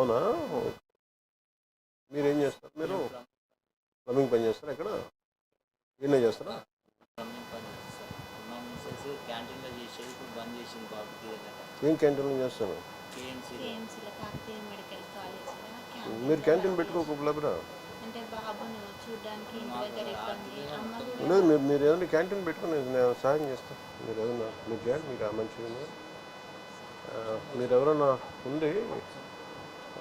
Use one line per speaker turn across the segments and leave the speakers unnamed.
అవునా? మీరేం చేస్తారు? మీరు ప్లంబింగ్ పని చేస్తారా? ఎక్కడ ఈయనే చేస్తారా?
క్యాంటీన్లో చేసేది ఇప్పుడు బంద్ చేసింది బాబుకి.
ఏం క్యాంటీన్లో చేస్తాను?
కేఎంసీలో కాకతీయ మెడికల్ కాలేజీలో
మీరు క్యాంటీన్ పెట్టుకోకపోలేరా?
అంటే బాబును చూడడానికి ఇంటి దగ్గర ఇబ్బంది, అమ్మ
లేదు,
కూడా
మీరు ఏదైనా క్యాంటీన్ పెట్టుకుని నేను సాయం చేస్తాను. మీరు ఏదైనా మీరు చేయండి, మీకు మంచిగా ఉంది. మీరు ఎవరైనా ఉండి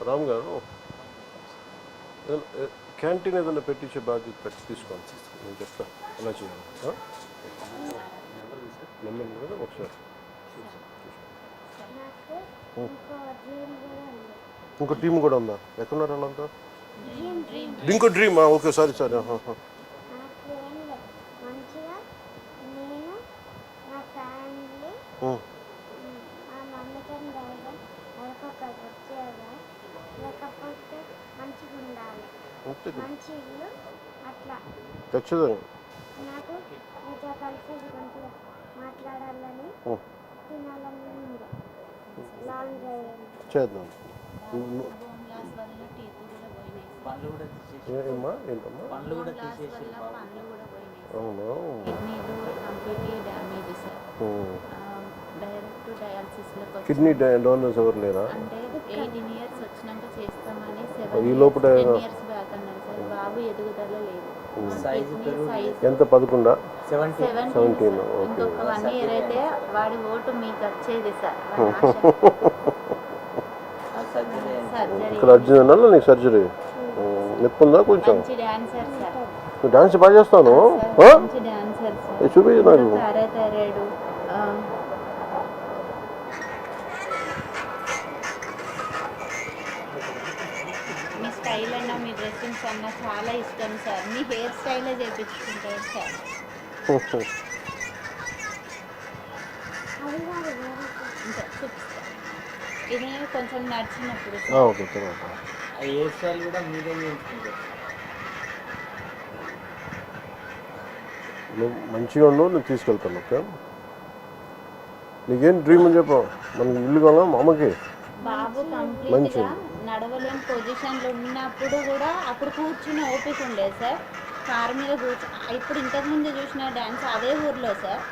రామ్ గారు క్యాంటీన్ ఏదైనా పెట్టించే బాధ్యత తీసుకోండి. నేను చెప్తాను ఎలా చేయాలి. నెంబర్ కదా ఒకసారి ఇంకో టీం కూడా ఉందా? ఎక్కడున్నారు వాళ్ళంతా? ఇంకో డ్రీమ్. Okay, sorry. ఖచ్చితంగా చేద్దాం.
బోన్ లాస్ వల్ల టీత్ కూడా పోయినాయి,
పండ్లు కూడా తీసేసి
ఏమ్మా ఏంటమ్మా?
పండ్లు కూడా
బోన్ లాస్
తీసేసి
వల్ల పండ్లు కూడా పోయినాయి,
అవునా?
కిడ్నీలు కంప్లీట్లీ డ్యామేజ్ సార్. డైరెక్ట్ డయాలసిస్లోకి
కిడ్నీ
వచ్చి
డోనర్స్ ఎవరు లేరా?
అంటే 18 years వచ్చినాక చేస్తామని
ఈ
7
లోపల
10 years బ్యాక్ అన్నారు సార్. బాబు ఎదుగుదల లేదు,
సైజు పెరుగు
ఎంత? 11?
17.
17
ఓకే.
ఇంకొక 1 year అయితే వాడి ఓటు మీకు వచ్చేది సార్. వాడి సర్జరీ
ఇక్కడ అర్జున్ నీకు సర్జరీ నొప్పి ఉందా కొంచెం?
మంచి డాన్సర్ సార్.
నువ్వు డాన్స్ బాగా చేస్తాను.
మంచి డాన్సర్ సార్.
చూపించు నాకు.
పారాథైరాయిడ్, మీ స్టైల్ అన్నా మీ డ్రెస్సింగ్స్ అన్నా చాలా ఇష్టం సార్. మీ హెయిర్ స్టైలే చేయించుకుంటారు సార్. ఇది కొంచెం నడిచినప్పుడు సార్.
ఓకే, తర్వాత
ఆ హెయిర్ స్టైల్ కూడా మీరే చేయించుకుంటారు.
నువ్వు మంచిగా ఉండవు, నేను తీసుకెళ్తాను. ఓకే, నీకేం డ్రీమ్ అని చెప్పు. మనకి ఇల్లు కావాలా మా అమ్మకి?
బాబు కంప్లీట్గా నడవలేని పొజిషన్లో ఉన్నప్పుడు కూడా అప్పుడు కూర్చుని ఓపిక ఉండేది సార్. కారు మీద ఇప్పుడు ఇంతకుముందు చూసిన డ్యాన్స్ అదే ఊర్లో సార్.